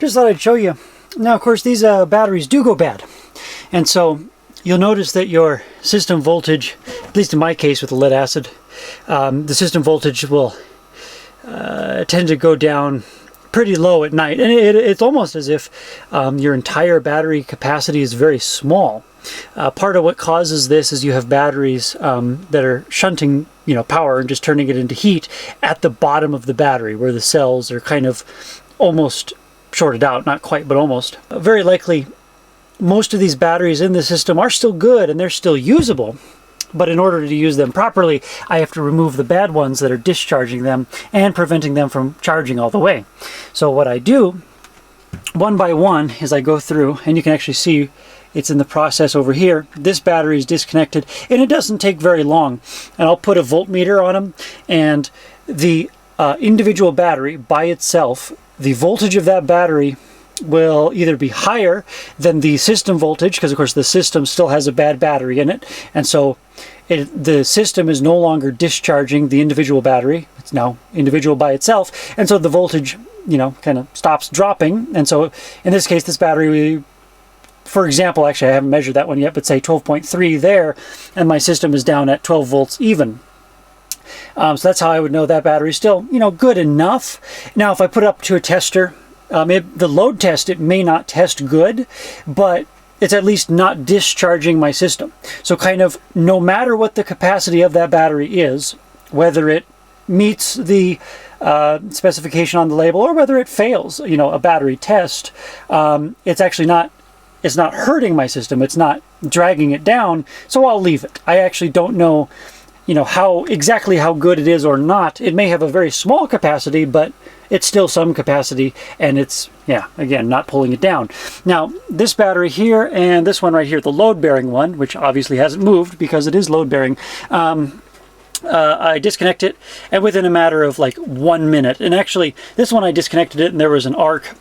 just thought I'd show you. Now, of course, these batteries do go bad. And so you'll notice that your system voltage, at least in my case with the lead acid, the system voltage will tend to go down pretty low at night. And it's almost as if your entire battery capacity is very small. Part of what causes this is you have batteries that are shunting, power and just turning it into heat at the bottom of the battery where the cells are kind of almost shorted out, not quite, but almost. Very likely, most of these batteries in the system are still good and they're still usable. But in order to use them properly, I have to remove the bad ones that are discharging them and preventing them from charging all the way. So what I do, one by one, is I go through, and you can actually see it's in the process over here. This battery is disconnected, and it doesn't take very long. And I'll put a voltmeter on them, and the individual battery by itself, the voltage of that battery will either be higher than the system voltage, because of course the system still has a bad battery in it, and so the system is no longer discharging the individual battery. It's now individual by itself, and so the voltage, kind of stops dropping. And so in this case, this battery, for example, actually I haven't measured that one yet, but say 12.3 there, and my system is down at 12 volts even. So that's how I would know that battery is still, good enough. Now, if I put it up to a tester, the load test, it may not test good, but it's at least not discharging my system. So kind of no matter what the capacity of that battery is, whether it meets the specification on the label or whether it fails, a battery test, it's actually not hurting my system. It's not dragging it down. So I'll leave it. I actually don't know, exactly how good it is or not. It may have a very small capacity, but it's still some capacity, and it's, again, not pulling it down. Now, this battery here and this one right here, the load-bearing one, which obviously hasn't moved because it is load-bearing, I disconnect it, and within a matter of like 1 minute, and actually, this one I disconnected it and there was an arc,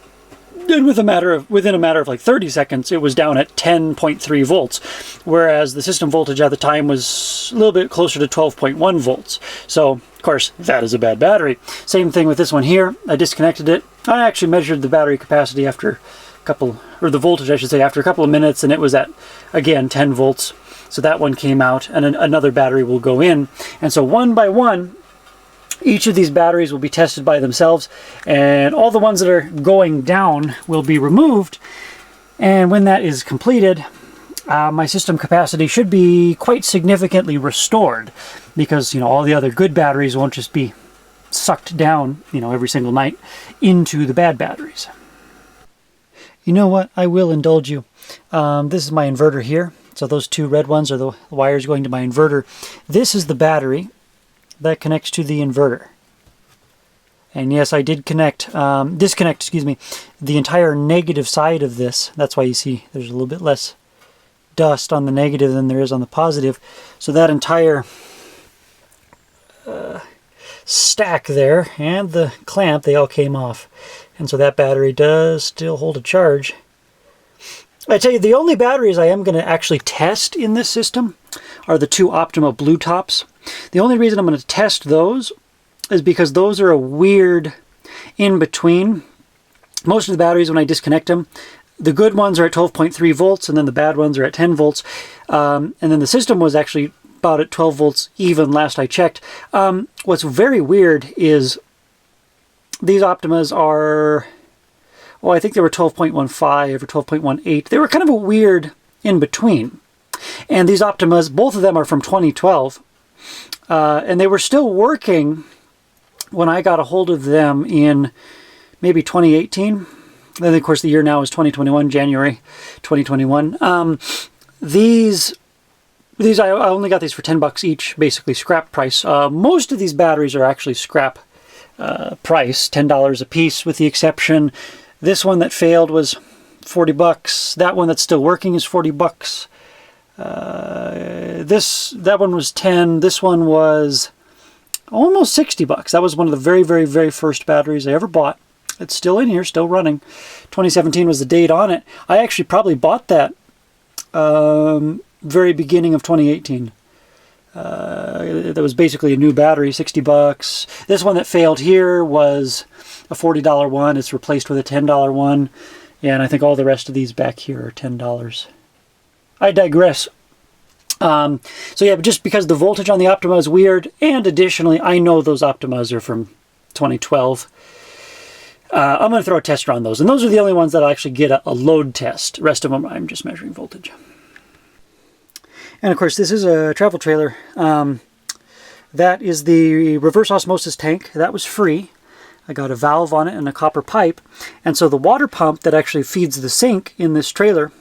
and within a matter of like 30 seconds, it was down at 10.3 volts, whereas the system voltage at the time was a little bit closer to 12.1 volts. So, of course, that is a bad battery. Same thing with this one here. I disconnected it. I actually measured the battery capacity after the voltage, I should say, after a couple of minutes, and it was at, again, 10 volts. So that one came out, and another battery will go in. And so one by one, each of these batteries will be tested by themselves, and all the ones that are going down will be removed. And when that is completed, my system capacity should be quite significantly restored, because all the other good batteries won't just be sucked down every single night into the bad batteries. You know what? I will indulge you. This is my inverter here. So those two red ones are the wires going to my inverter. This is the battery that connects to the inverter. And yes, I did disconnect, the entire negative side of this. That's why you see there's a little bit less dust on the negative than there is on the positive. So that entire stack there and the clamp, they all came off. And so that battery does still hold a charge. I tell you, the only batteries I am going to actually test in this system are the two Optima Blue Tops. The only reason I'm going to test those is because those are a weird in-between. Most of the batteries, when I disconnect them, the good ones are at 12.3 volts, and then the bad ones are at 10 volts. And then the system was actually about at 12 volts even last I checked. What's very weird is these Optimas are, I think they were 12.15 or 12.18. They were kind of a weird in-between. And these Optimas, both of them are from 2012. And they were still working when I got a hold of them in maybe 2018. Then, of course, the year now is 2021, January 2021. These I only got these for $10 each, basically scrap price. Most of these batteries are actually scrap price, $10 a piece, with the exception. This one that failed was $40. That one that's still working is $40. That one was 10. This one was almost $60. That was one of the very, very, very first batteries I ever bought. It's still in here, still running. 2017 was the date on it. I actually probably bought that very beginning of 2018. That was basically a new battery, 60 bucks. This one that failed here was a $40 one. It's replaced with a $10 one. And I think all the rest of these back here are $10. I digress. So yeah, but just because the voltage on the Optima is weird, and additionally, I know those Optimas are from 2012. I'm going to throw a tester on those. And those are the only ones that I'll actually get a load test. The rest of them, I'm just measuring voltage. And of course, this is a travel trailer. That is the reverse osmosis tank. That was free. I got a valve on it and a copper pipe. And so the water pump that actually feeds the sink in this trailer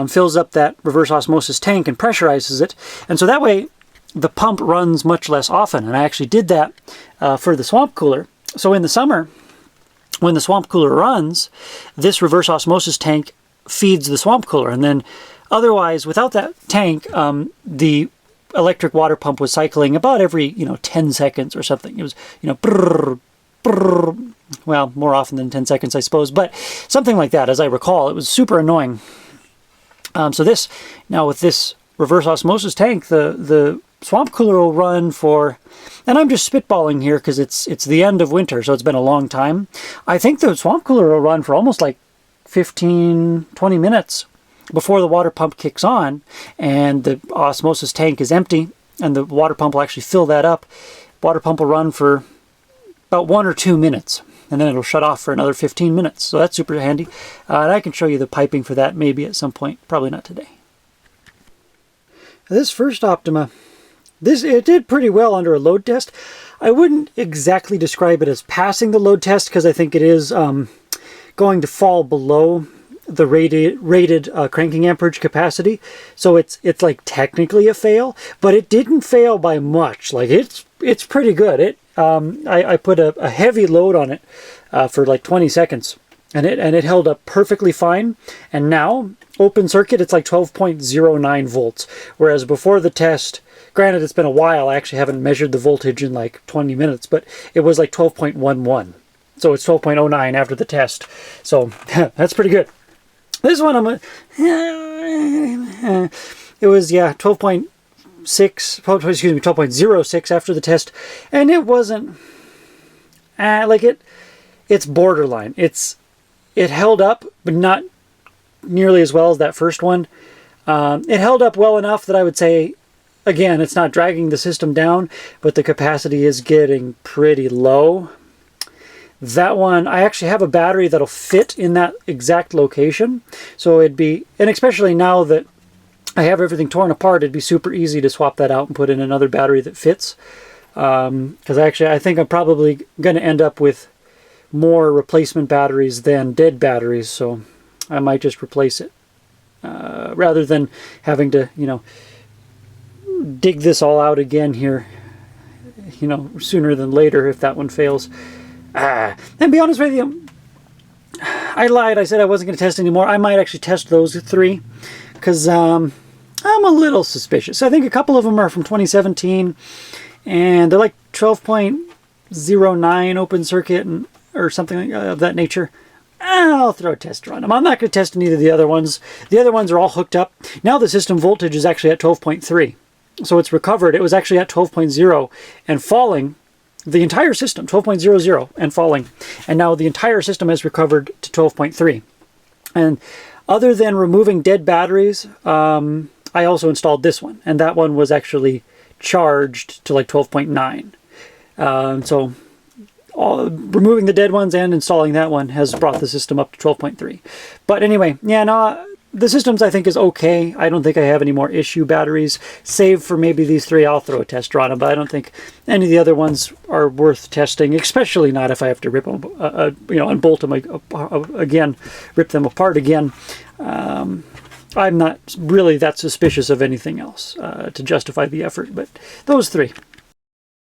fills up that reverse osmosis tank and pressurizes it. And so that way, the pump runs much less often. And I actually did that for the swamp cooler. So in the summer, when the swamp cooler runs, this reverse osmosis tank feeds the swamp cooler. And then otherwise, without that tank, the electric water pump was cycling about every, 10 seconds or something. It was, brrr, brrr, well, more often than 10 seconds, I suppose, but something like that, as I recall. It was super annoying. So this, now with this reverse osmosis tank, the swamp cooler will run for, and I'm just spitballing here because it's the end of winter, so it's been a long time. I think the swamp cooler will run for almost like 15, 20 minutes before the water pump kicks on and the osmosis tank is empty, and the water pump will actually fill that up. Water pump will run for about 1 or 2 minutes, and then it'll shut off for another 15 minutes. So that's super handy. And I can show you the piping for that maybe at some point, probably not today. This first Optima, it did pretty well under a load test. I wouldn't exactly describe it as passing the load test because I think it is going to fall below the rated cranking amperage capacity. So it's like technically a fail, but it didn't fail by much. Like it's pretty good. I put a heavy load on it for like 20 seconds and it held up perfectly fine. And now open circuit, it's like 12.09 volts. Whereas before the test, granted it's been a while, I actually haven't measured the voltage in like 20 minutes, but it was like 12.11. So it's 12.09 after the test. So that's pretty good. This one, it was, 12.06 after the test. And it wasn't, it's borderline. It held up, but not nearly as well as that first one. It held up well enough that I would say, again, it's not dragging the system down, but the capacity is getting pretty low. That one, I actually have a battery that'll fit in that exact location. So it'd be, and especially now that I have everything torn apart, it'd be super easy to swap that out and put in another battery that fits. Because I think I'm probably going to end up with more replacement batteries than dead batteries. So I might just replace it. Rather than having to, dig this all out again here, sooner than later if that one fails. And be honest with you, I lied. I said I wasn't going to test anymore. I might actually test those 3 because I'm a little suspicious. I think a couple of them are from 2017 and they're like 12.09 open circuit or something of that nature. I'll throw a tester on them. I'm not going to test any of the other ones. The other ones are all hooked up. Now the system voltage is actually at 12.3. So it's recovered. It was actually at 12.0 and falling. The entire system, 12.00 and falling. And now the entire system has recovered to 12.3. And other than removing dead batteries, I also installed this one. And that one was actually charged to like 12.9. So removing the dead ones and installing that one has brought the system up to 12.3. But anyway, the systems I think is okay. I don't think I have any more issue batteries. Save for maybe these 3, I'll throw a tester on them, but I don't think any of the other ones are worth testing, especially not if I have to rip them, unbolt them again, rip them apart again. I'm not really that suspicious of anything else to justify the effort, but those 3.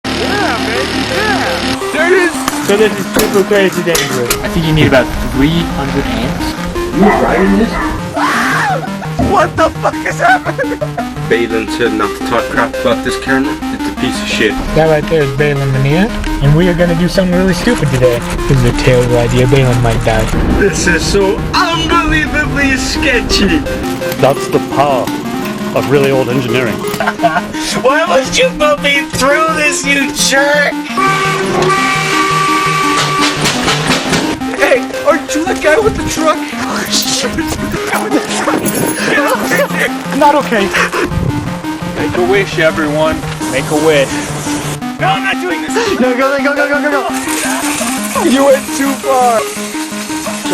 Yeah, baby, yeah! There it is! So this is triple crazy dangerous. I think you need about 300 amps. You riding this? What the fuck is happening? Balin said not to talk crap about this kernel. It's a piece of shit. That right there is Balin Mania, and we are gonna do something really stupid today. This is a terrible idea. Balin might die. This is so unbelievably sketchy. That's the power of really old engineering. Why must you put me through this, you jerk? Hey, aren't you the guy with the truck? Not okay. Make a wish, everyone. Make a wish. No, I'm not doing this. No, go. You went too far.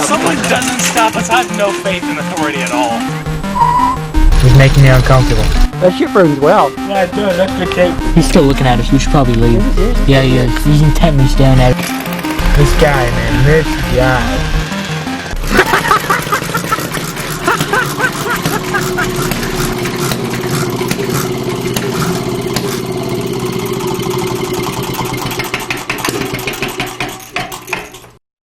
Someone doesn't stop us. I have no faith in authority at all. He's making me uncomfortable. That shit burns well. Yeah, it does. That's good tape. He's still looking at us. We should probably leave. Yeah, he is. He's intently staring at us. This guy, man. This guy.